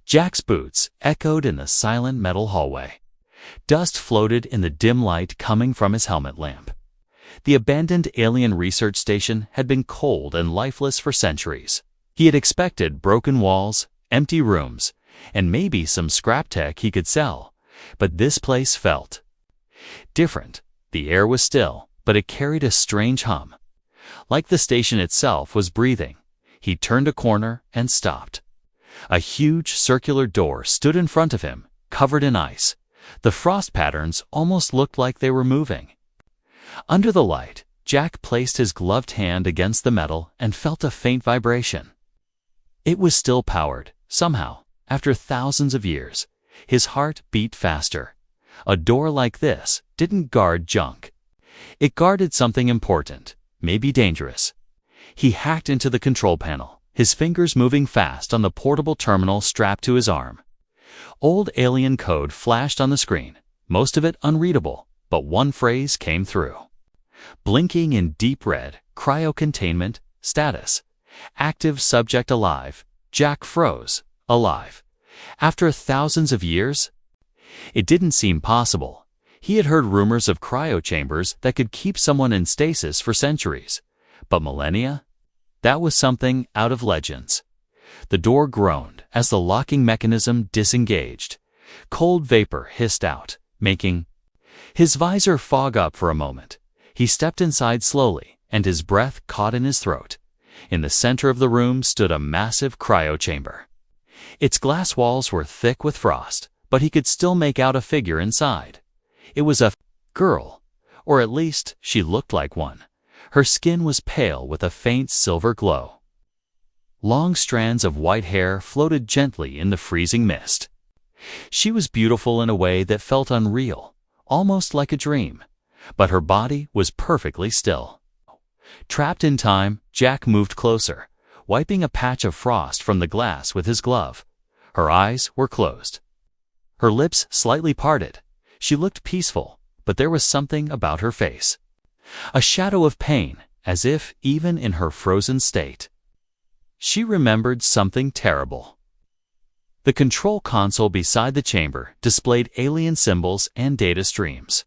Jack's boots echoed in the silent metal hallway. Dust floated in the dim light coming from his helmet lamp. The abandoned alien research station had been cold and lifeless for centuries. He had expected broken walls, empty rooms, and maybe some scrap tech he could sell, but this place felt different. The air was still, but it carried a strange hum. Like the station itself was breathing. He turned a corner and stopped. A huge circular door stood in front of him, covered in ice. The frost patterns almost looked like they were moving. Under the light, Jack placed his gloved hand against the metal and felt a faint vibration. It was still powered, somehow, after thousands of years. His heart beat faster. A door like this didn't guard junk. It guarded something important, maybe dangerous. He hacked into the control panel, his fingers moving fast on the portable terminal strapped to his arm. Old alien code flashed on the screen, most of it unreadable, but one phrase came through. Blinking in deep red, cryo containment, status. Active subject alive. Jack froze, alive. After thousands of years? It didn't seem possible. He had heard rumors of cryo chambers that could keep someone in stasis for centuries. But millennia? That was something out of legends. The door groaned as the locking mechanism disengaged. Cold vapor hissed out, making his visor fog up for a moment. He stepped inside slowly, and his breath caught in his throat. In the center of the room stood a massive cryo chamber. Its glass walls were thick with frost, but he could still make out a figure inside. It was a girl, or at least she looked like one. Her skin was pale with a faint silver glow. Long strands of white hair floated gently in the freezing mist. She was beautiful in a way that felt unreal, almost like a dream, but her body was perfectly still. Trapped in time, Jack moved closer, wiping a patch of frost from the glass with his glove. Her eyes were closed. Her lips slightly parted. She looked peaceful, but there was something about her face. A shadow of pain, as if even in her frozen state. She remembered something terrible. The control console beside the chamber displayed alien symbols and data streams.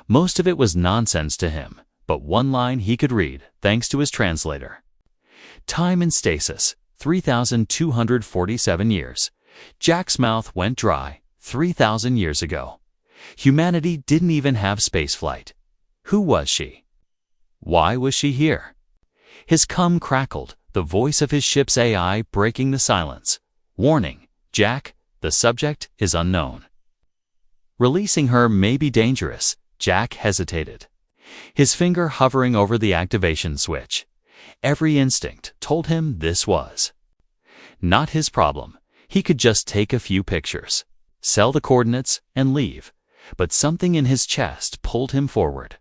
Most of it was nonsense to him, but one line he could read, thanks to his translator. Time in stasis, 3,247 years. Jack's mouth went dry, 3,000 years ago. Humanity didn't even have spaceflight. Who was she? Why was she here? His cum crackled, the voice of his ship's AI breaking the silence. Warning, Jack, the subject is unknown. Releasing her may be dangerous. Jack hesitated, his finger hovering over the activation switch. Every instinct told him this was not his problem. He could just take a few pictures, sell the coordinates, and leave. But something in his chest pulled him forward.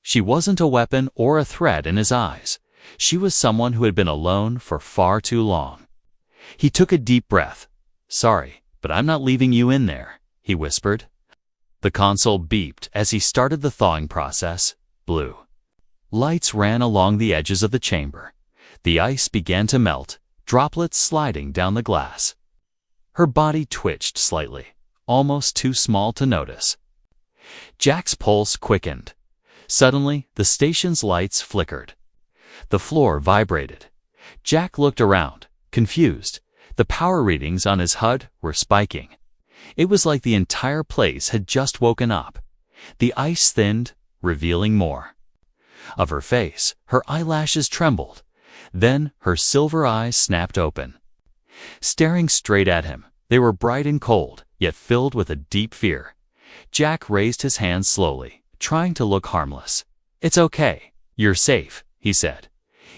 She wasn't a weapon or a threat in his eyes. She was someone who had been alone for far too long. He took a deep breath. "Sorry, but I'm not leaving you in there," he whispered. The console beeped as he started the thawing process. Blue lights ran along the edges of the chamber. The ice began to melt, droplets sliding down the glass. Her body twitched slightly, almost too small to notice. Jack's pulse quickened. Suddenly, the station's lights flickered. The floor vibrated. Jack looked around, confused. The power readings on his HUD were spiking. It was like the entire place had just woken up. The ice thinned, revealing more of her face. Her eyelashes trembled. Then her silver eyes snapped open. Staring straight at him, they were bright and cold, yet filled with a deep fear. Jack raised his hands slowly, trying to look harmless. "It's okay. You're safe," he said.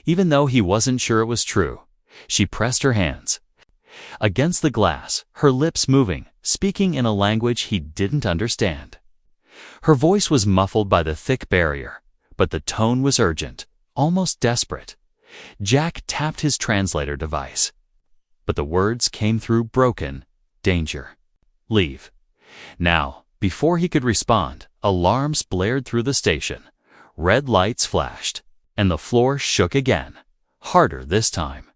Even though he wasn't sure it was true, she pressed her hands against the glass, her lips moving, speaking in a language he didn't understand. Her voice was muffled by the thick barrier, but the tone was urgent, almost desperate. Jack tapped his translator device, but the words came through broken. "Danger. Leave. Now." Before he could respond, alarms blared through the station. Red lights flashed, and the floor shook again, harder this time.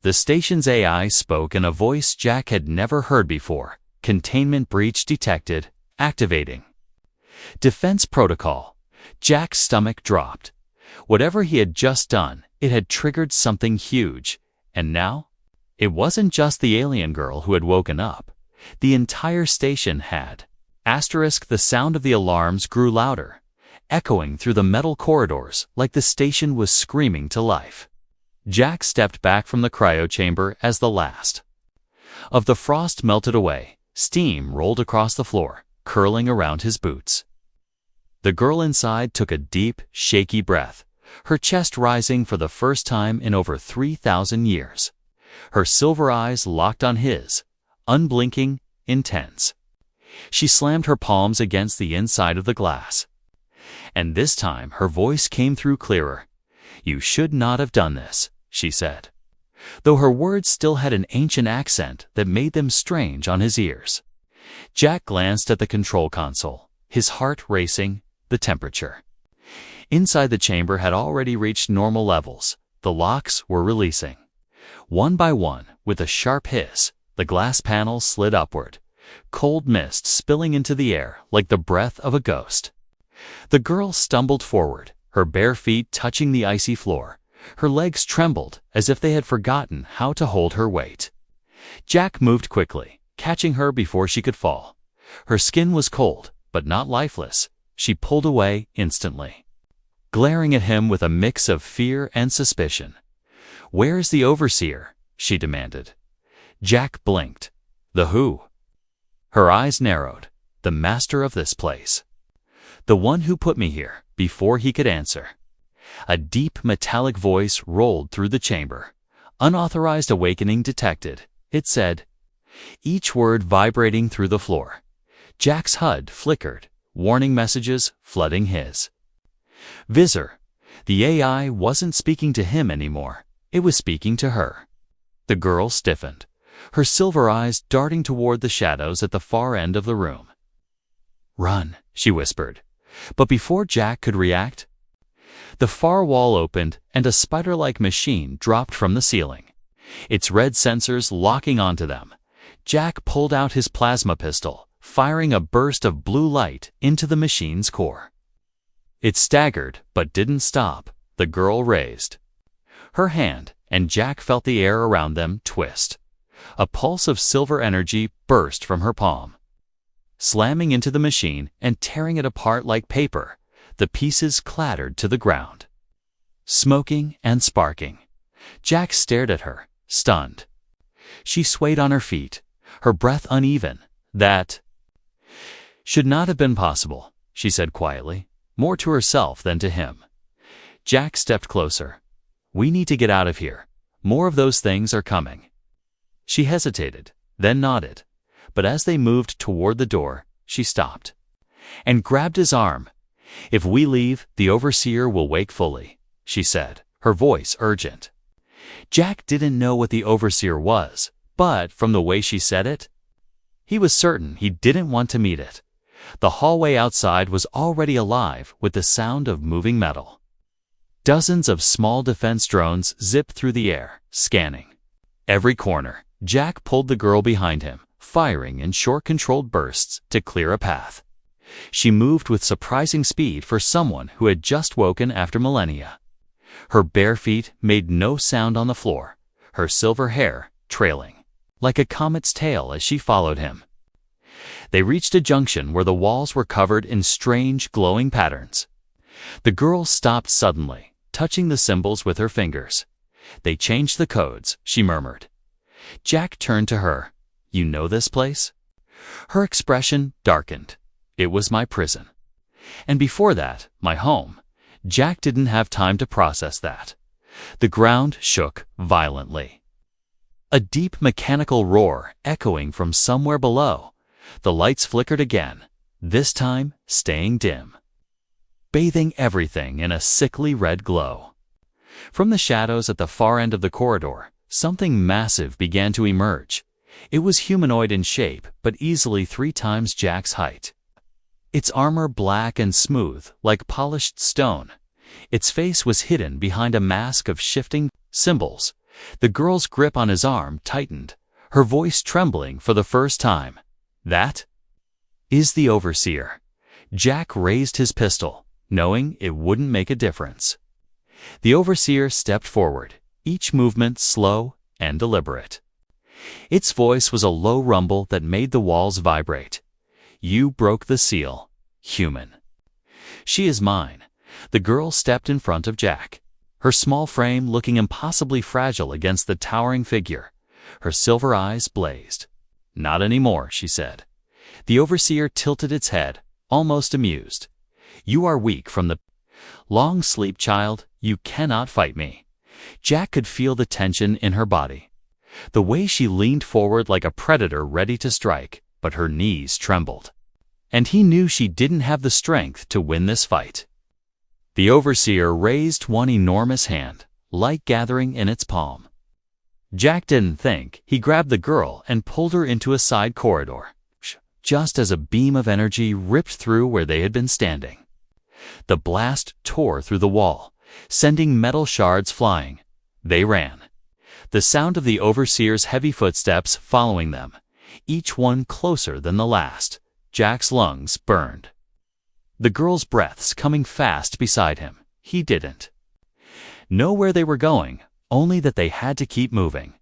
The station's AI spoke in a voice Jack had never heard before. Containment breach detected. Activating. Defense protocol. Jack's stomach dropped. Whatever he had just done, it had triggered something huge. And now? It wasn't just the alien girl who had woken up. The entire station had. The sound of the alarms grew louder, echoing through the metal corridors like the station was screaming to life. Jack stepped back from the cryo chamber as the last of the frost melted away. Steam rolled across the floor, curling around his boots. The girl inside took a deep, shaky breath, her chest rising for the first time in over 3,000 years. Her silver eyes locked on his, unblinking, intense. She slammed her palms against the inside of the glass. And this time her voice came through clearer. "You should not have done this," she said, though her words still had an ancient accent that made them strange on his ears. Jack glanced at the control console, his heart racing, the temperature. Inside the chamber had already reached normal levels. The locks were releasing. One by one, with a sharp hiss, the glass panels slid upward, cold mist spilling into the air like the breath of a ghost. The girl stumbled forward, her bare feet touching the icy floor. Her legs trembled as if they had forgotten how to hold her weight. Jack moved quickly, catching her before she could fall. Her skin was cold, but not lifeless. She pulled away instantly, glaring at him with a mix of fear and suspicion. "Where's the overseer?" she demanded. Jack blinked. "The who?" Her eyes narrowed. "The master of this place. The one who put me here," before he could answer. A deep metallic voice rolled through the chamber. "Unauthorized awakening detected," it said, each word vibrating through the floor. Jack's HUD flickered, warning messages flooding his visor. The AI wasn't speaking to him anymore. It was speaking to her. The girl stiffened, her silver eyes darting toward the shadows at the far end of the room. "Run," she whispered. But before Jack could react, the far wall opened and a spider-like machine dropped from the ceiling, its red sensors locking onto them. Jack pulled out his plasma pistol, firing a burst of blue light into the machine's core. It staggered, but didn't stop. The girl raised her hand, and Jack felt the air around them twist. A pulse of silver energy burst from her palm, slamming into the machine and tearing it apart like paper. The pieces clattered to the ground, smoking and sparking. Jack stared at her, stunned. She swayed on her feet, her breath uneven. "That should not have been possible," she said quietly, more to herself than to him. Jack stepped closer. "We need to get out of here. More of those things are coming." She hesitated, then nodded. But as they moved toward the door, she stopped and grabbed his arm. "If we leave, the overseer will wake fully," she said, her voice urgent. Jack didn't know what the overseer was, but from the way she said it, he was certain he didn't want to meet it. The hallway outside was already alive with the sound of moving metal. Dozens of small defense drones zipped through the air, scanning every corner. Jack pulled the girl behind him, firing in short controlled bursts to clear a path. She moved with surprising speed for someone who had just woken after millennia. Her bare feet made no sound on the floor, her silver hair trailing like a comet's tail as she followed him. They reached a junction where the walls were covered in strange, glowing patterns. The girl stopped suddenly, touching the symbols with her fingers. "They changed the codes," she murmured. Jack turned to her. "You know this place?" Her expression darkened. "It was my prison. And before that, my home." Jack didn't have time to process that. The ground shook violently, a deep mechanical roar echoing from somewhere below. The lights flickered again, this time staying dim, bathing everything in a sickly red glow. From the shadows at the far end of the corridor, something massive began to emerge. It was humanoid in shape, but easily 3 times Jack's height. Its armor black and smooth, like polished stone. Its face was hidden behind a mask of shifting symbols, The girl's grip on his arm tightened, her voice trembling for the first time. "That is the Overseer." Jack raised his pistol, knowing it wouldn't make a difference. The Overseer stepped forward, each movement slow and deliberate. Its voice was a low rumble that made the walls vibrate. "You broke the seal, human." "She is mine." The girl stepped in front of Jack, her small frame looking impossibly fragile against the towering figure. Her silver eyes blazed. "Not anymore," she said. The Overseer tilted its head, almost amused. "You are weak from the long sleep, child. You cannot fight me." Jack could feel the tension in her body. The way she leaned forward like a predator ready to strike, but her knees trembled. And he knew she didn't have the strength to win this fight. The Overseer raised one enormous hand, light gathering in its palm. Jack didn't think. He grabbed the girl and pulled her into a side corridor, just as a beam of energy ripped through where they had been standing. The blast tore through the wall, sending metal shards flying. They ran, the sound of the Overseer's heavy footsteps following them, each one closer than the last. Jack's lungs burned. The girl's breaths coming fast beside him. He didn't know where they were going, only that they had to keep moving.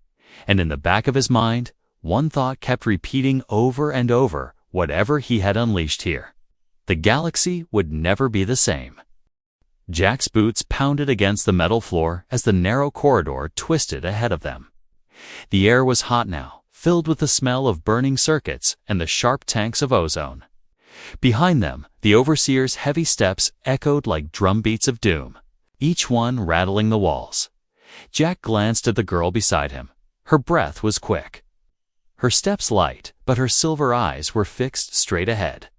And in the back of his mind, one thought kept repeating over and over: whatever he had unleashed here, the galaxy would never be the same. Jack's boots pounded against the metal floor as the narrow corridor twisted ahead of them. The air was hot now, filled with the smell of burning circuits and the sharp tanks of ozone. Behind them, the Overseer's heavy steps echoed like drumbeats of doom, each one rattling the walls. Jack glanced at the girl beside him. Her breath was quick, her steps light, but her silver eyes were fixed straight ahead.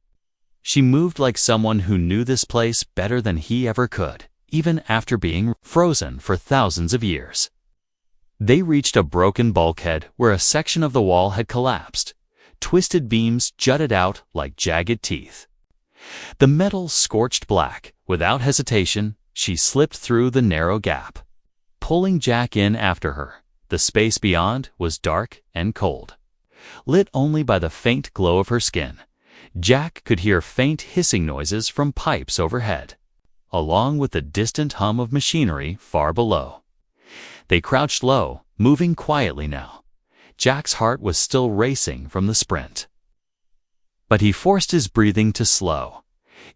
She moved like someone who knew this place better than he ever could, even after being frozen for thousands of years. They reached a broken bulkhead where a section of the wall had collapsed. Twisted beams jutted out like jagged teeth. The metal scorched black. Without hesitation, she slipped through the narrow gap, pulling Jack in after her. The space beyond was dark and cold, lit only by the faint glow of her skin. Jack could hear faint hissing noises from pipes overhead, along with the distant hum of machinery far below. They crouched low, moving quietly now. Jack's heart was still racing from the sprint, but he forced his breathing to slow.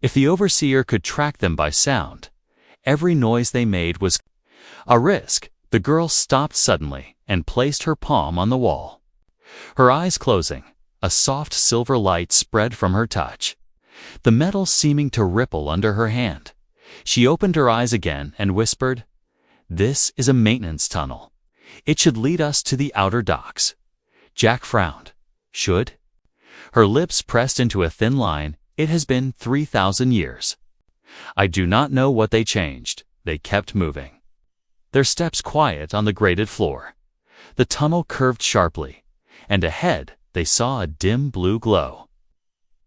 If the Overseer could track them by sound, every noise they made was a risk. The girl stopped suddenly and placed her palm on the wall, her eyes closing. A soft silver light spread from her touch, the metal seeming to ripple under her hand. She opened her eyes again and whispered, "This is a maintenance tunnel. It should lead us to the outer docks." Jack frowned. "Should?" Her lips pressed into a thin line. "It has been 3,000 years. I do not know what they changed." They kept moving, their steps quiet on the grated floor. The tunnel curved sharply, and ahead they saw a dim blue glow.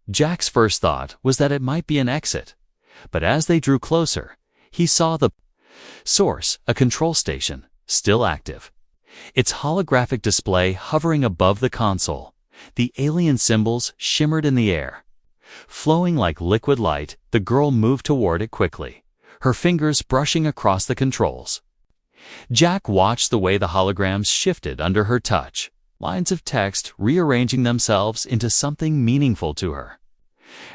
Jack's first thought was that it might be an exit, but as they drew closer, he saw the source, a control station, still active, its holographic display hovering above the console. The alien symbols shimmered in the air. Flowing like liquid light, the girl moved toward it quickly, her fingers brushing across the controls. Jack watched the way the holograms shifted under her touch, lines of text rearranging themselves into something meaningful to her.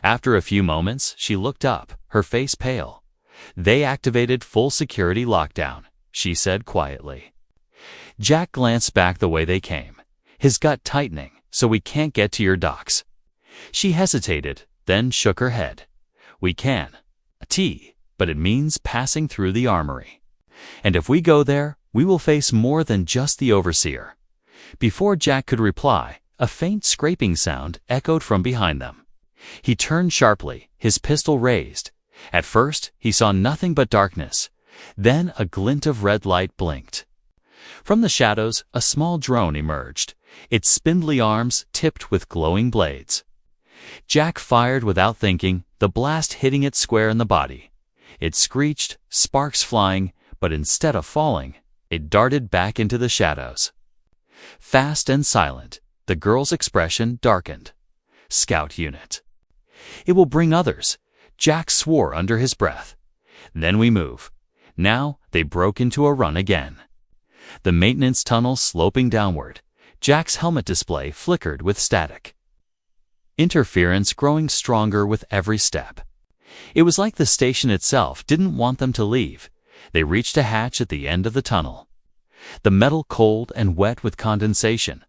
After a few moments, she looked up, her face pale. "They activated full security lockdown," she said quietly. Jack glanced back the way they came, his gut tightening. "So we can't get to your docks?" She hesitated, then shook her head. "We can. But it means passing through the armory. And if we go there, we will face more than just the Overseer." Before Jack could reply, a faint scraping sound echoed from behind them. He turned sharply, his pistol raised. At first, he saw nothing but darkness. Then a glint of red light blinked. From the shadows, a small drone emerged, its spindly arms tipped with glowing blades. Jack fired without thinking, the blast hitting it square in the body. It screeched, sparks flying, but instead of falling, It darted back into the shadows. Fast and silent, the girl's expression darkened. Scout unit. It will bring others, Jack swore under his breath. Then we move. Now they broke into a run again. The maintenance tunnel sloping downward, Jack's helmet display flickered with static. Interference growing stronger with every step. It was like the station itself didn't want them to leave. They reached a hatch at the end of the tunnel. The metal cold and wet with condensation.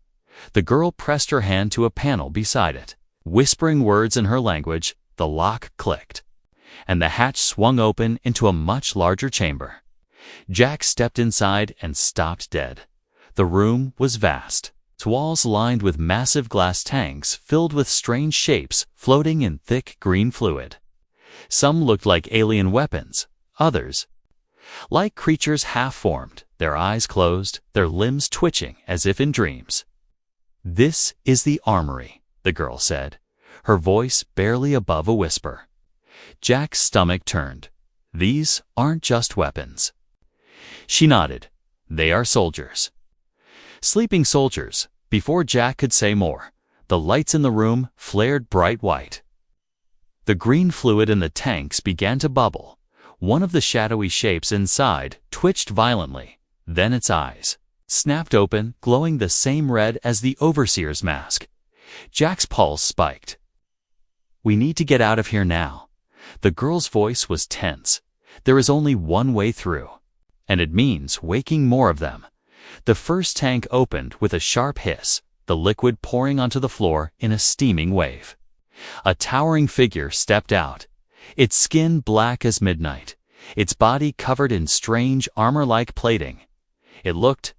The girl pressed her hand to a panel beside it. Whispering words in her language, the lock clicked, and the hatch swung open into a much larger chamber. Jack stepped inside and stopped dead. The room was vast, its walls lined with massive glass tanks filled with strange shapes floating in thick green fluid. Some looked like alien weapons, others like creatures half-formed, their eyes closed, their limbs twitching as if in dreams. "This is the armory," the girl said, her voice barely above a whisper. Jack's stomach turned. "These aren't just weapons." She nodded. "They are soldiers." Sleeping soldiers. Before Jack could say more, the lights in the room flared bright white. The green fluid in the tanks began to bubble. One of the shadowy shapes inside twitched violently, then its eyes snapped open, glowing the same red as the overseer's mask. Jack's pulse spiked. "We need to get out of here now." The girl's voice was tense. "There is only one way through, and it means waking more of them." The first tank opened with a sharp hiss, the liquid pouring onto the floor in a steaming wave. A towering figure stepped out, its skin black as midnight, its body covered in strange armor-like plating. It looked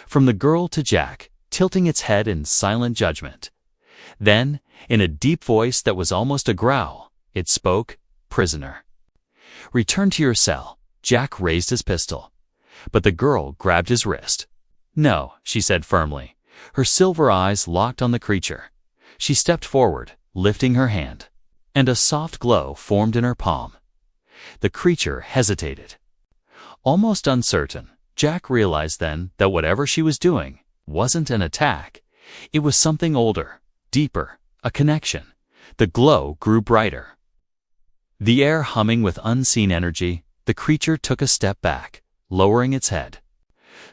from the girl to Jack, tilting its head in silent judgment. Then, in a deep voice that was almost a growl, it spoke, "Prisoner. Return to your cell." Jack raised his pistol, but the girl grabbed his wrist. "No," she said firmly, her silver eyes locked on the creature. She stepped forward, lifting her hand, and a soft glow formed in her palm. The creature hesitated. Almost uncertain, Jack realized then that whatever she was doing wasn't an attack. It was something older, deeper, a connection. The glow grew brighter. The air humming with unseen energy, the creature took a step back, lowering its head.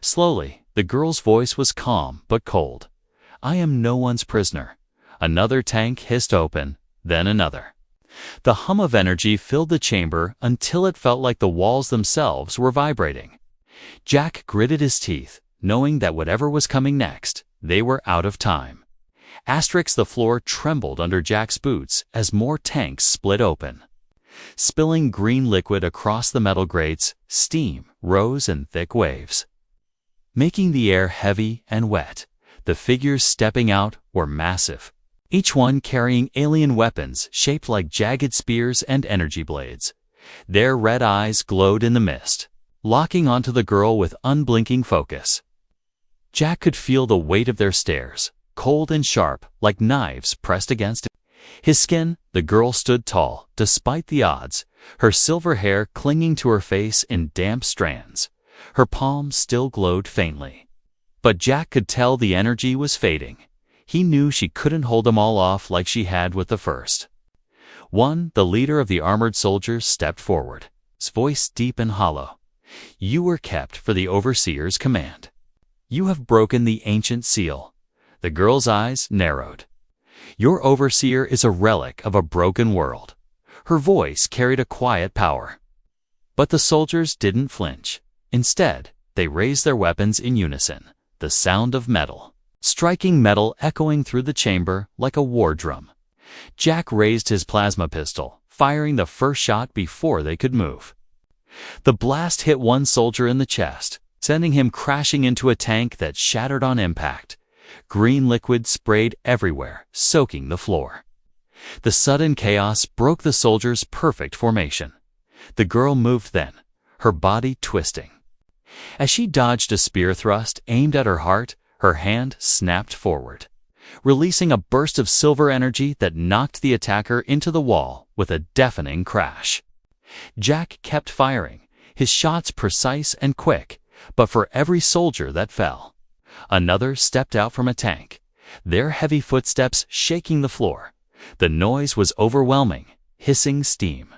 Slowly, the girl's voice was calm but cold. "I am no one's prisoner." Another tank hissed open, then another. The hum of energy filled the chamber until it felt like the walls themselves were vibrating. Jack gritted his teeth, knowing that whatever was coming next, they were out of time. The floor trembled under Jack's boots as more tanks split open. Spilling green liquid across the metal grates, steam rose in thick waves, making the air heavy and wet. The figures stepping out were massive, each one carrying alien weapons shaped like jagged spears and energy blades. Their red eyes glowed in the mist, locking onto the girl with unblinking focus. Jack could feel the weight of their stares, cold and sharp, like knives pressed against him. His skin, the girl stood tall, despite the odds, her silver hair clinging to her face in damp strands. Her palms still glowed faintly. But Jack could tell the energy was fading. He knew she couldn't hold them all off like she had with the first. One, the leader of the armored soldiers, stepped forward, his voice deep and hollow. "You were kept for the overseer's command. You have broken the ancient seal." The girl's eyes narrowed. "Your overseer is a relic of a broken world." Her voice carried a quiet power. But the soldiers didn't flinch. Instead, they raised their weapons in unison, the sound of metal, striking metal echoing through the chamber like a war drum. Jack raised his plasma pistol, firing the first shot before they could move. The blast hit one soldier in the chest, sending him crashing into a tank that shattered on impact. Green liquid sprayed everywhere, soaking the floor. The sudden chaos broke the soldiers' perfect formation. The girl moved then, her body twisting. As she dodged a spear thrust aimed at her heart, her hand snapped forward, releasing a burst of silver energy that knocked the attacker into the wall with a deafening crash. Jack kept firing, his shots precise and quick, But for every soldier that fell, another stepped out from a tank, their heavy footsteps shaking the floor. The noise was overwhelming, hissing steam,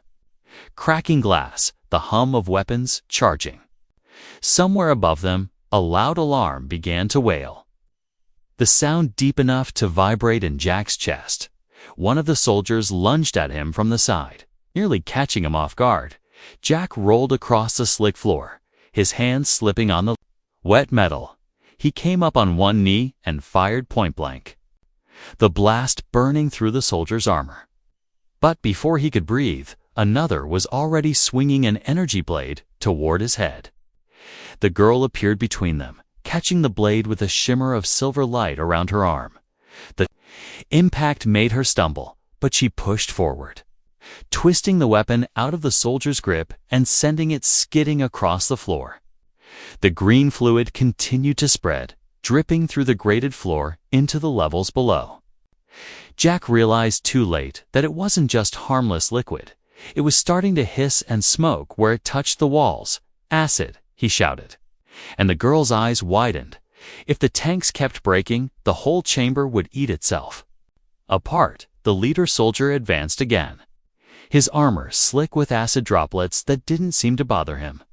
cracking glass, the hum of weapons charging. Somewhere above them, a loud alarm began to wail, the sound deep enough to vibrate in Jack's chest. One of the soldiers lunged at him from the side, nearly catching him off guard. Jack rolled across the slick floor, his hands slipping on the wet metal. He came up on one knee and fired point-blank, the blast burning through the soldier's armor. But before he could breathe, another was already swinging an energy blade toward his head. The girl appeared between them, catching the blade with a shimmer of silver light around her arm. The impact made her stumble, but she pushed forward, twisting the weapon out of the soldier's grip and sending it skidding across the floor. The green fluid continued to spread, dripping through the grated floor into the levels below. Jack realized too late that it wasn't just harmless liquid. It was starting to hiss and smoke where it touched the walls. "Acid," he shouted, and the girl's eyes widened. If the tanks kept breaking, the whole chamber would eat itself apart. The leader soldier advanced again, his armor slick with acid droplets that didn't seem to bother him.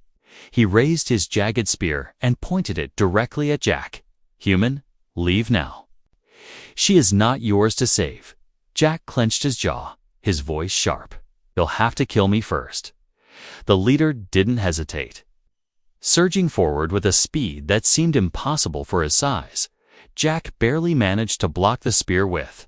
He raised his jagged spear and pointed it directly at Jack. "Human, leave now. She is not yours to save." Jack clenched his jaw, his voice sharp. "You'll have to kill me first." The leader didn't hesitate. Surging forward with a speed that seemed impossible for his size, Jack barely managed to block the spear with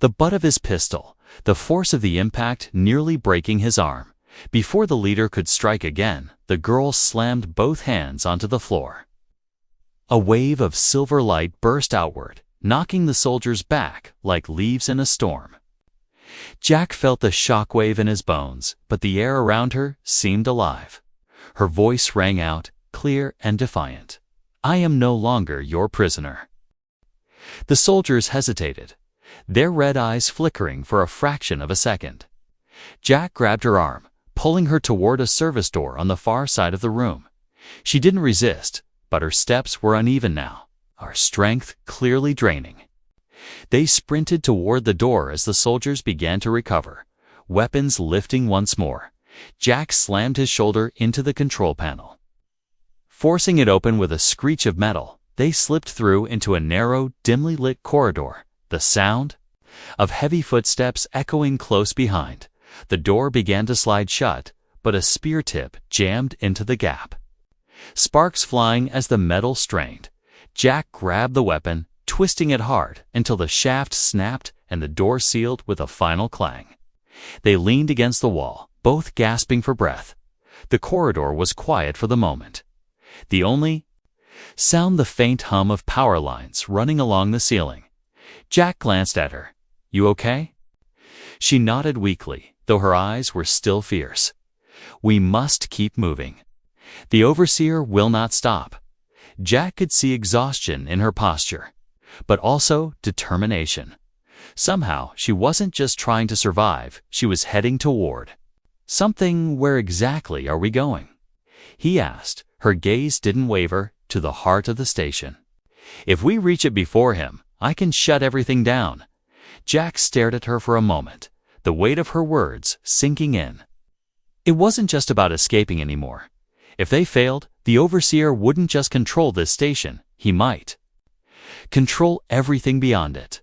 the butt of his pistol, the force of the impact nearly breaking his arm. Before the leader could strike again, the girl slammed both hands onto the floor. A wave of silver light burst outward, knocking the soldiers back like leaves in a storm. Jack felt the shockwave in his bones, but the air around her seemed alive. Her voice rang out, clear and defiant. "I am no longer your prisoner." The soldiers hesitated, their red eyes flickering for a fraction of a second. Jack grabbed her arm, pulling her toward a service door on the far side of the room. She didn't resist, but her steps were uneven now, her strength clearly draining. They sprinted toward the door as the soldiers began to recover, weapons lifting once more. Jack slammed his shoulder into the control panel, forcing it open with a screech of metal. They slipped through into a narrow, dimly lit corridor, the sound of heavy footsteps echoing close behind. The door began to slide shut, but a spear tip jammed into the gap, sparks flying as the metal strained. Jack grabbed the weapon, twisting it hard until the shaft snapped and the door sealed with a final clang. They leaned against the wall, both gasping for breath. The corridor was quiet for the moment, the only sound the faint hum of power lines running along the ceiling. Jack glanced at her. "You okay?" She nodded weakly, though her eyes were still fierce. "We must keep moving. The overseer will not stop." Jack could see exhaustion in her posture, but also determination. Somehow, she wasn't just trying to survive, she was heading toward something. "Where exactly are we going?" he asked. Her gaze didn't waver, to the heart of the station. "If we reach it before him, I can shut everything down." Jack stared at her for a moment, the weight of her words sinking in. It wasn't just about escaping anymore. If they failed, the overseer wouldn't just control this station, he might control everything beyond it.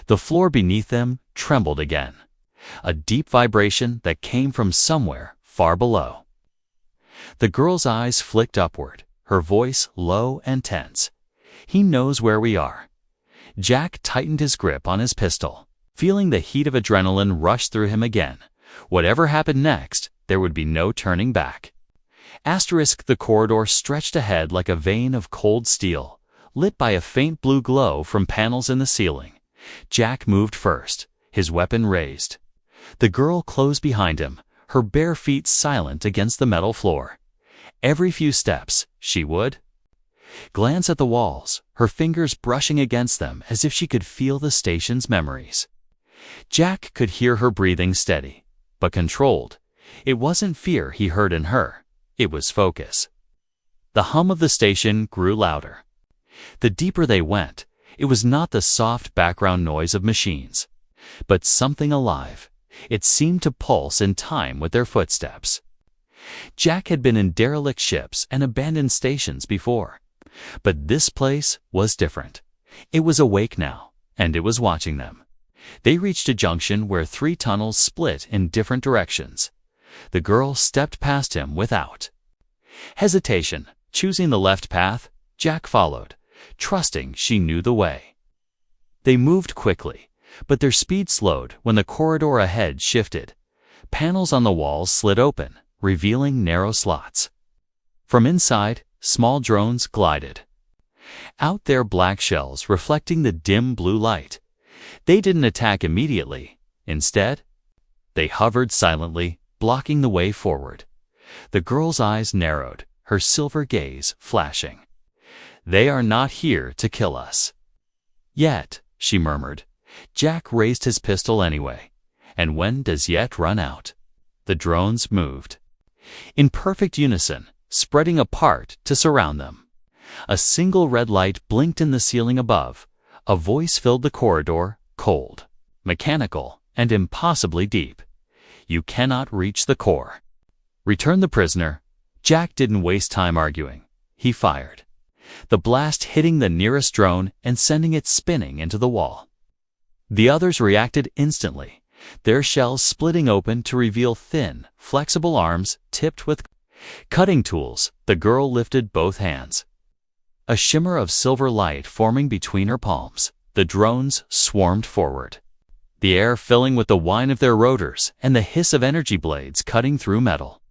The floor beneath them trembled again, a deep vibration that came from somewhere far below. The girl's eyes flicked upward, her voice low and tense. "He knows where we are." Jack tightened his grip on his pistol, feeling the heat of adrenaline rush through him again. Whatever happened next, there would be no turning back. The corridor stretched ahead like a vein of cold steel, lit by a faint blue glow from panels in the ceiling. Jack moved first, his weapon raised. The girl closed behind him, her bare feet silent against the metal floor. Every few steps, she would glance at the walls, her fingers brushing against them as if she could feel the station's memories. Jack could hear her breathing steady, but controlled. It wasn't fear he heard in her, it was focus. The hum of the station grew louder. The deeper they went, it was not the soft background noise of machines, but something alive. It seemed to pulse in time with their footsteps. Jack had been in derelict ships and abandoned stations before, but this place was different. It was awake now, and it was watching them. They reached a junction where 3 tunnels split in different directions. The girl stepped past him without hesitation. Choosing the left path, Jack followed, trusting she knew the way. They moved quickly, but their speed slowed when the corridor ahead shifted. Panels on the walls slid open, revealing narrow slots. From inside, small drones glided. Out their black shells reflecting the dim blue light. They didn't attack immediately. Instead, they hovered silently, blocking the way forward. The girl's eyes narrowed, her silver gaze flashing. "They are not here to kill us." "Yet," she murmured. Jack raised his pistol anyway. "And when does yet run out?" The drones moved. In perfect unison, spreading apart to surround them. A single red light blinked in the ceiling above. A voice filled the corridor, cold, mechanical, and impossibly deep. "You cannot reach the core. Return the prisoner." Jack didn't waste time arguing. He fired, the blast hitting the nearest drone and sending it spinning into the wall. The others reacted instantly, their shells splitting open to reveal thin, flexible arms tipped with cutting tools. The girl lifted both hands. A shimmer of silver light forming between her palms. The drones swarmed forward, the air filling with the whine of their rotors and the hiss of energy blades cutting through metal.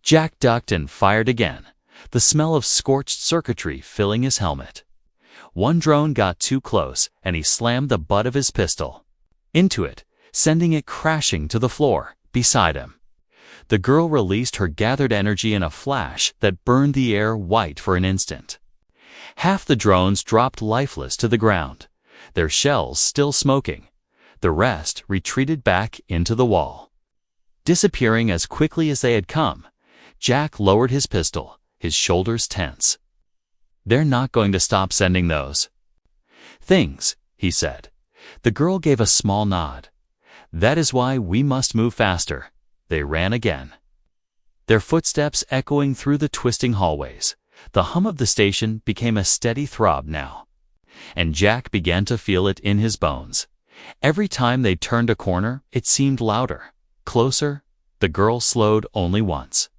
Jack ducked and fired again, the smell of scorched circuitry filling his helmet. One drone got too close, and he slammed the butt of his pistol into it, sending it crashing to the floor beside him. The girl released her gathered energy in a flash that burned the air white for an instant. Half the drones dropped lifeless to the ground, their shells still smoking. The rest retreated back into the wall, disappearing as quickly as they had come. Jack lowered his pistol, his shoulders tense. "They're not going to stop sending those things," he said. The girl gave a small nod. "That is why we must move faster." They ran again, their footsteps echoing through the twisting hallways. The hum of the station became a steady throb now, and Jack began to feel it in his bones. Every time they turned a corner, it seemed louder, closer. The girl slowed only once,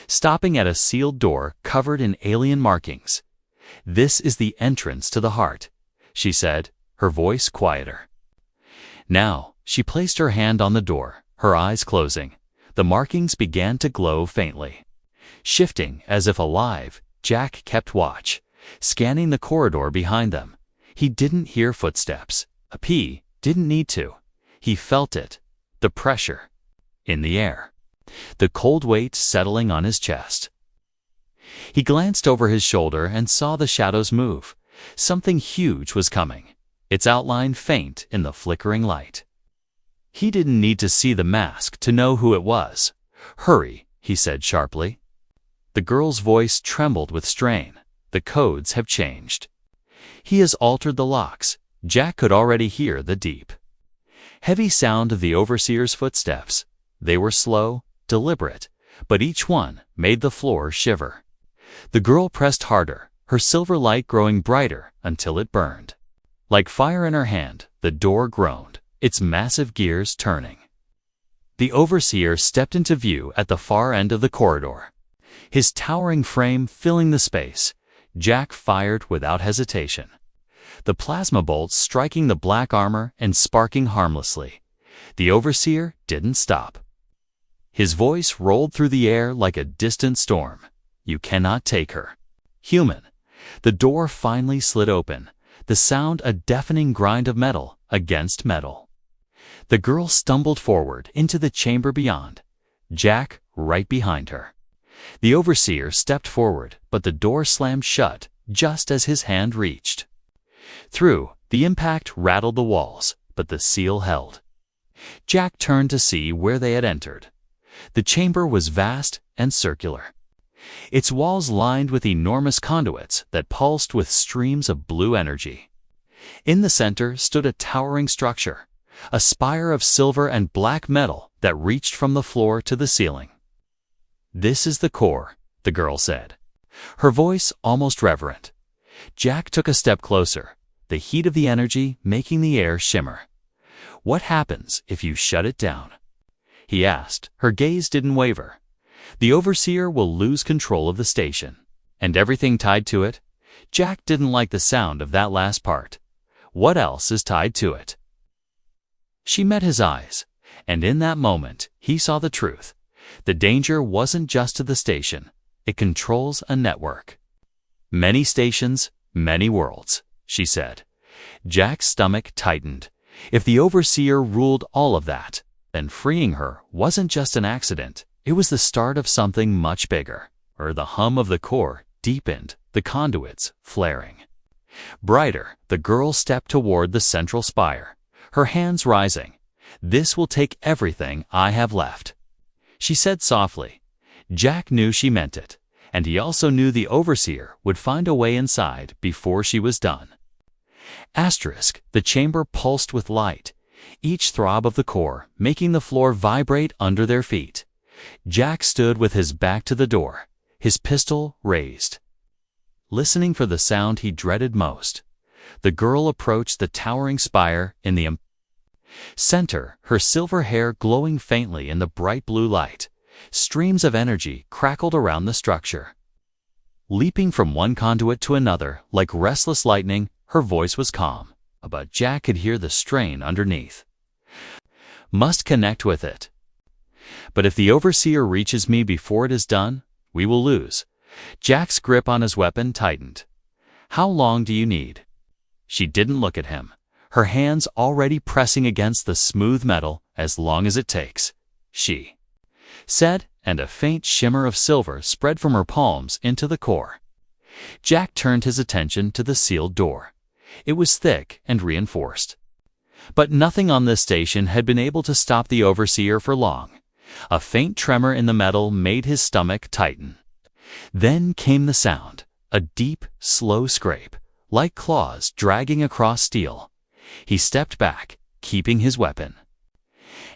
stopping at a sealed door covered in alien markings. "This is the entrance to the heart," she said, her voice quieter. Now, she placed her hand on the door, her eyes closing. The markings began to glow faintly. Shifting as if alive, Jack kept watch, scanning the corridor behind them. He didn't hear footsteps. He didn't need to. He felt it, the pressure in the air, the cold weight settling on his chest. He glanced over his shoulder and saw the shadows move. Something huge was coming, its outline faint in the flickering light. He didn't need to see the mask to know who it was. "Hurry," he said sharply. The girl's voice trembled with strain. "The codes have changed. He has altered the locks." Jack could already hear the deep, heavy sound of the overseer's footsteps. They were slow, deliberate, but each one made the floor shiver. The girl pressed harder, her silver light growing brighter until it burned. Like fire in her hand, the door groaned, its massive gears turning. The overseer stepped into view at the far end of the corridor, his towering frame filling the space. Jack fired without hesitation, the plasma bolts striking the black armor and sparking harmlessly. The overseer didn't stop. His voice rolled through the air like a distant storm. "You cannot take her." "Human." The door finally slid open, the sound a deafening grind of metal against metal. The girl stumbled forward into the chamber beyond, Jack right behind her. The overseer stepped forward, but the door slammed shut just as his hand reached through. The impact rattled the walls, but the seal held. Jack turned to see where they had entered. The chamber was vast and circular. its walls lined with enormous conduits that pulsed with streams of blue energy. In the center stood a towering structure, a spire of silver and black metal that reached from the floor to the ceiling. "This is the core," the girl said, her voice almost reverent. Jack took a step closer, the heat of the energy making the air shimmer. "What happens if you shut it down?" he asked. Her gaze didn't waver. "The overseer will lose control of the station, and everything tied to it." Jack didn't like the sound of that last part. "What else is tied to it?" She met his eyes, and in that moment, he saw the truth. The danger wasn't just to the station. It controls a network. "Many stations, many worlds," she said. Jack's stomach tightened. If the overseer ruled all of that, then freeing her wasn't just an accident. It was the start of something much bigger. The hum of the core deepened, the conduits flaring. Brighter, the girl stepped toward the central spire, her hands rising. "This will take everything I have left," she said softly. Jack knew she meant it, and he also knew the overseer would find a way inside before she was done. The chamber pulsed with light, each throb of the core making the floor vibrate under their feet. Jack stood with his back to the door, his pistol raised, listening for the sound he dreaded most. The girl approached the towering spire in the center, her silver hair glowing faintly in the bright blue light. Streams of energy crackled around the structure. Leaping from one conduit to another like restless lightning, her voice was calm, but Jack could hear the strain underneath. "Must connect with it. But if the overseer reaches me before it is done, we will lose." Jack's grip on his weapon tightened. "How long do you need?" She didn't look at him, her hands already pressing against the smooth metal. "As long as it takes," she said, and a faint shimmer of silver spread from her palms into the core. Jack turned his attention to the sealed door. It was thick and reinforced. But nothing on this station had been able to stop the overseer for long. A faint tremor in the metal made his stomach tighten. Then came the sound, a deep, slow scrape, like claws dragging across steel. He stepped back, keeping his weapon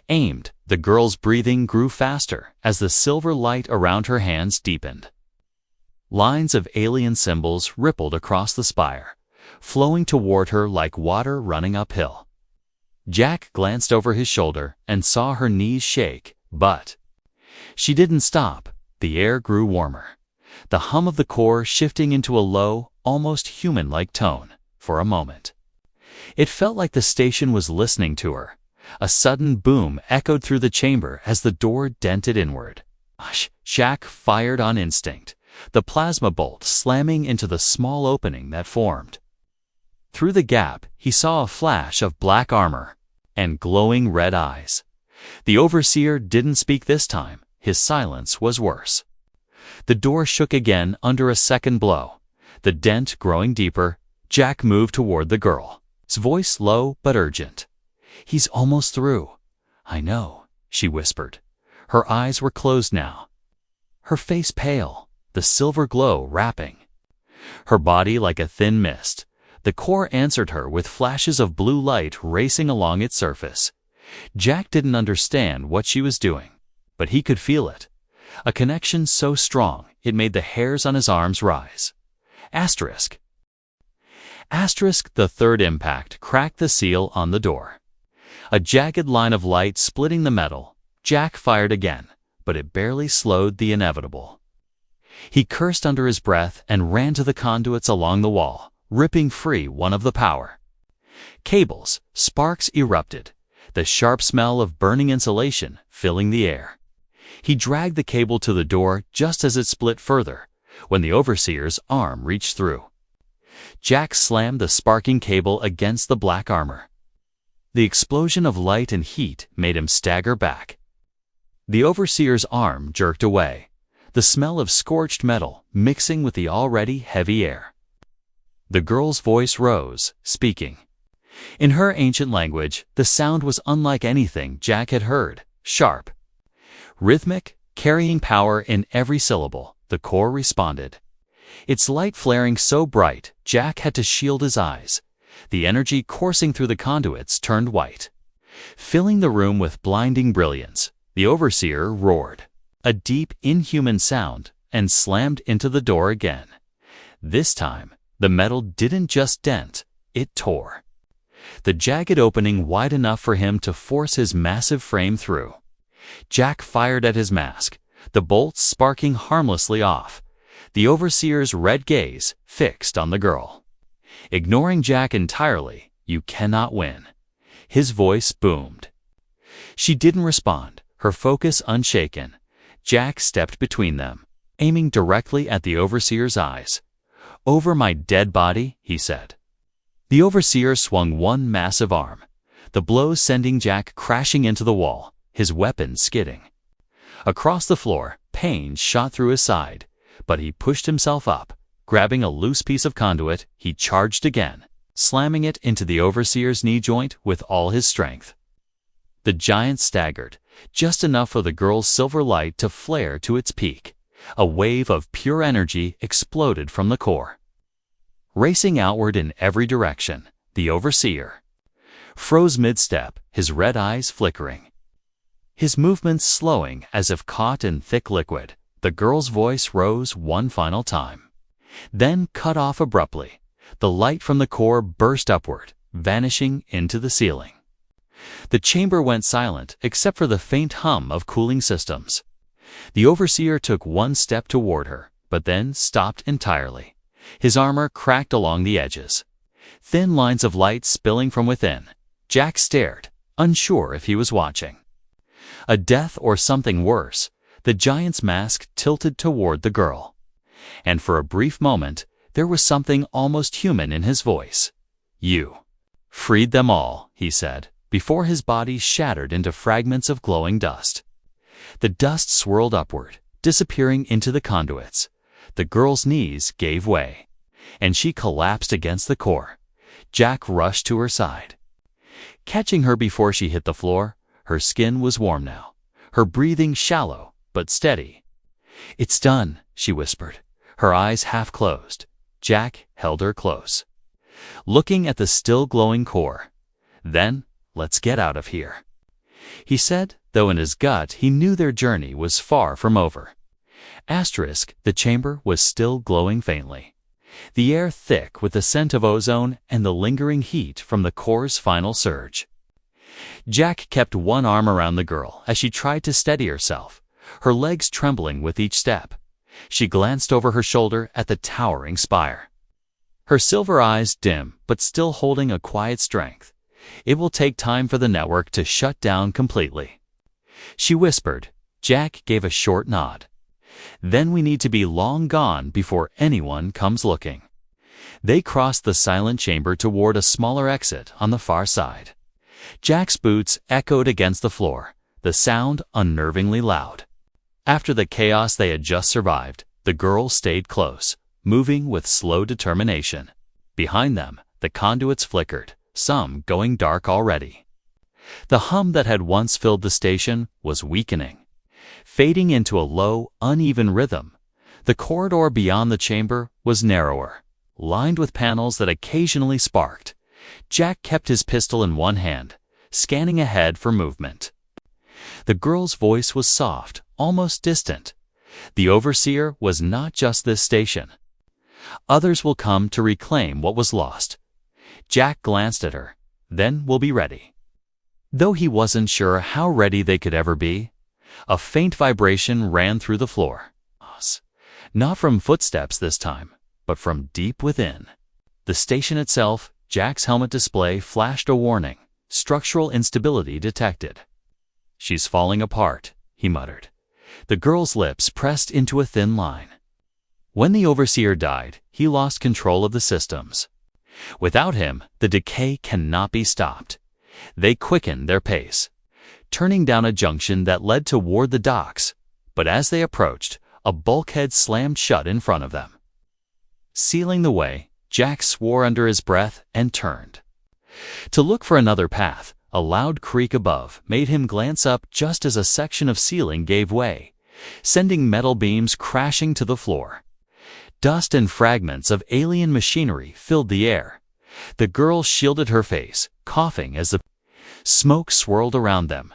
aimed. The girl's breathing grew faster as the silver light around her hands deepened. Lines of alien symbols rippled across the spire, flowing toward her like water running uphill. Jack glanced over his shoulder and saw her knees shake, but she didn't stop. The air grew warmer, the hum of the core shifting into a low, almost human-like tone. For a moment, it felt like the station was listening to her. A sudden boom echoed through the chamber as the door dented inward. Jack fired on instinct, the plasma bolt slamming into the small opening that formed. Through the gap, he saw a flash of black armor and glowing red eyes. The overseer didn't speak this time. His silence was worse. The door shook again under a second blow, the dent growing deeper. Jack moved toward the girl, his voice low but urgent. "He's almost through." "I know," she whispered. Her eyes were closed now, her face pale, the silver glow wrapping her body like a thin mist. The core answered her with flashes of blue light racing along its surface. Jack didn't understand what she was doing, but he could feel it. A connection so strong it made the hairs on his arms rise. Asterisk. The third impact cracked the seal on the door. A jagged line of light splitting the metal. Jack fired again, but it barely slowed the inevitable. He cursed under his breath and ran to the conduits along the wall, ripping free one of the power cables. Sparks erupted, the sharp smell of burning insulation filling the air. He dragged the cable to the door just as it split further, when the overseer's arm reached through. Jack slammed the sparking cable against the black armor. The explosion of light and heat made him stagger back. The overseer's arm jerked away, the smell of scorched metal mixing with the already heavy air. The girl's voice rose, speaking. In her ancient language, the sound was unlike anything Jack had heard, sharp, rhythmic, carrying power in every syllable. the core responded. Its light flaring so bright, Jack had to shield his eyes. The energy coursing through the conduits turned white. Filling the room with blinding brilliance, the overseer roared, a deep, inhuman sound, and slammed into the door again. This time, the metal didn't just dent, it tore. The jagged opening wide enough for him to force his massive frame through. Jack fired at his mask, the bolts sparking harmlessly off, the overseer's red gaze fixed on the girl. Ignoring Jack entirely, you cannot win. His voice boomed. She didn't respond, her focus unshaken. Jack stepped between them, aiming directly at the overseer's eyes. "Over my dead body," he said. The overseer swung one massive arm, the blow sending Jack crashing into the wall, his weapon skidding. Across the floor, pain shot through his side, but he pushed himself up. Grabbing a loose piece of conduit, he charged again, slamming it into the overseer's knee joint with all his strength. The giant staggered, just enough for the girl's silver light to flare to its peak. A wave of pure energy exploded from the core. Racing outward in every direction, the overseer froze mid-step, his red eyes flickering. His movements slowing as if caught in thick liquid, the girl's voice rose one final time. Then cut off abruptly. The light from the core burst upward, vanishing into the ceiling. The chamber went silent except for the faint hum of cooling systems. The overseer took one step toward her, but then stopped entirely. His armor cracked along the edges. Thin lines of light spilling from within. Jack stared, unsure if he was watching a death or something worse. The giant's mask tilted toward the girl. And for a brief moment, there was something almost human in his voice. "You freed them all," he said, before his body shattered into fragments of glowing dust. The dust swirled upward, disappearing into the conduits. The girl's knees gave way, and she collapsed against the core. Jack rushed to her side. Catching her before she hit the floor, her skin was warm now, her breathing shallow but steady. "It's done," she whispered, her eyes half closed. Jack held her close, looking at the still glowing core. "Then, let's get out of here," he said, though in his gut he knew their journey was far from over. The chamber was still glowing faintly, the air thick with the scent of ozone and the lingering heat from the core's final surge. Jack kept one arm around the girl as she tried to steady herself, her legs trembling with each step. She glanced over her shoulder at the towering spire, her silver eyes dim but still holding a quiet strength. "It will take time for the network to shut down completely," she whispered. Jack gave a short nod. "Then we need to be long gone before anyone comes looking." They crossed the silent chamber toward a smaller exit on the far side. Jack's boots echoed against the floor, the sound unnervingly loud. After the chaos they had just survived, the girl stayed close, moving with slow determination. Behind them, the conduits flickered, some going dark already. The hum that had once filled the station was weakening, fading into a low, uneven rhythm. The corridor beyond the chamber was narrower, lined with panels that occasionally sparked. Jack kept his pistol in one hand, scanning ahead for movement. The girl's voice was soft, almost distant. The overseer was not just this station. Others will come to reclaim what was lost. Jack glanced at her. "Then we'll be ready." Though he wasn't sure how ready they could ever be, a faint vibration ran through the floor. Not from footsteps this time, but from deep within. The station itself, Jack's helmet display flashed a warning. Structural instability detected. "She's falling apart," he muttered. The girl's lips pressed into a thin line. When the overseer died, he lost control of the systems. Without him, the decay cannot be stopped. They quickened their pace, turning down a junction that led toward the docks. But as they approached, a bulkhead slammed shut in front of them. Sealing the way, Jack swore under his breath and turned to look for another path. A loud creak above made him glance up just as a section of ceiling gave way. sending metal beams crashing to the floor. Dust and fragments of alien machinery filled the air. The girl shielded her face, coughing as the smoke swirled around them.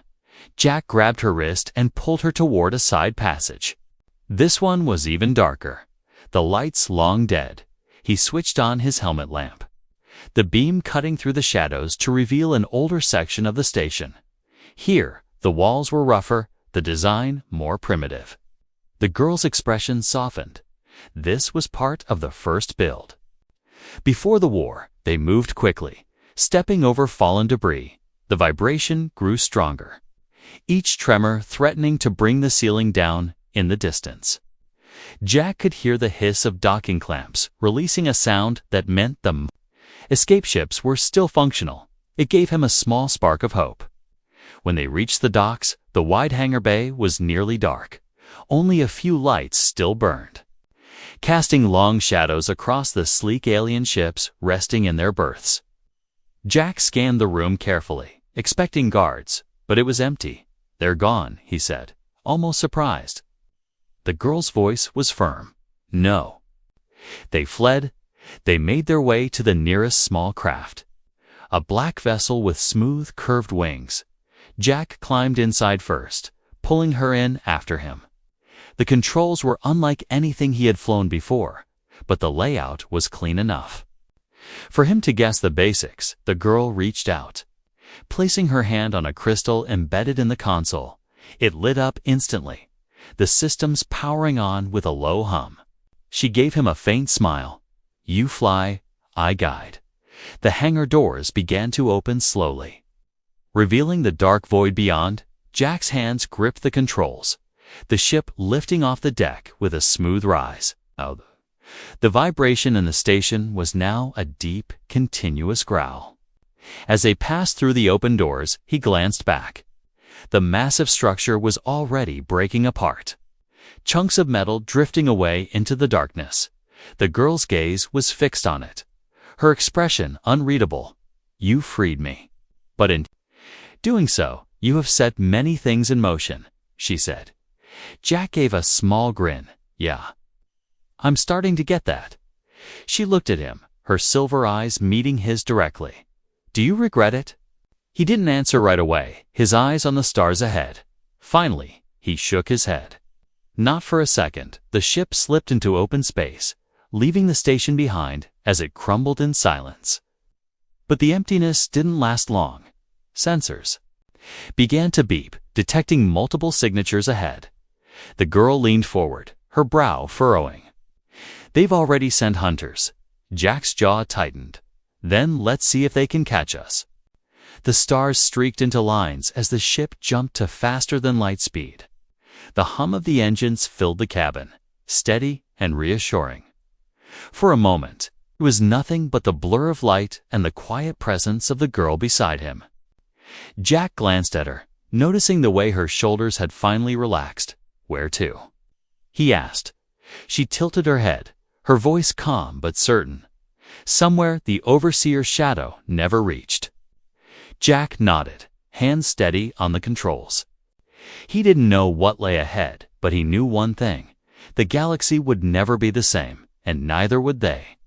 Jack grabbed her wrist and pulled her toward a side passage. This one was even darker. The lights long dead. He switched on his helmet lamp, the beam cutting through the shadows to reveal an older section of the station. Here, the walls were rougher, the design more primitive. The girl's expression softened. This was part of the first build. Before the war, they moved quickly, stepping over fallen debris. The vibration grew stronger, each tremor threatening to bring the ceiling down in the distance. Jack could hear the hiss of docking clamps, releasing a sound that meant the escape ships were still functional. It gave him a small spark of hope. When they reached the docks, the wide hangar bay was nearly dark. Only a few lights still burned, casting long shadows across the sleek alien ships resting in their berths. Jack scanned the room carefully, expecting guards, but it was empty. "They're gone," he said, almost surprised. The girl's voice was firm. "No." They fled. They made their way to the nearest small craft, a black vessel with smooth, curved wings. Jack climbed inside first, pulling her in after him. The controls were unlike anything he had flown before, but the layout was clean enough for him to guess the basics. The girl reached out, placing her hand on a crystal embedded in the console. It lit up instantly, the systems powering on with a low hum. She gave him a faint smile. "You fly, I guide." The hangar doors began to open slowly, revealing the dark void beyond. Jack's hands gripped the controls, the ship lifting off the deck with a smooth rise. The vibration in the station was now a deep, continuous growl. As they passed through the open doors, he glanced back. The massive structure was already breaking apart, chunks of metal drifting away into the darkness. The girl's gaze was fixed on it, her expression unreadable. "You freed me. But in doing so, you have set many things in motion," she said. Jack gave a small grin. "Yeah, I'm starting to get that." She looked at him, her silver eyes meeting his directly. "Do you regret it?" He didn't answer right away, his eyes on the stars ahead. Finally, he shook his head. Not for a second. The ship slipped into open space, leaving the station behind as it crumbled in silence. But the emptiness didn't last long. Sensors began to beep, detecting multiple signatures ahead. The girl leaned forward, her brow furrowing. "They've already sent hunters." Jack's jaw tightened. "Then let's see if they can catch us." The stars streaked into lines as the ship jumped to faster than light speed. The hum of the engines filled the cabin, steady and reassuring. For a moment, it was nothing but the blur of light and the quiet presence of the girl beside him. Jack glanced at her, noticing the way her shoulders had finally relaxed. "Where to?" he asked. She tilted her head, her voice calm but certain. "Somewhere the overseer's shadow never reached." Jack nodded, hands steady on the controls. He didn't know what lay ahead, but he knew one thing: the galaxy would never be the same, and neither would they.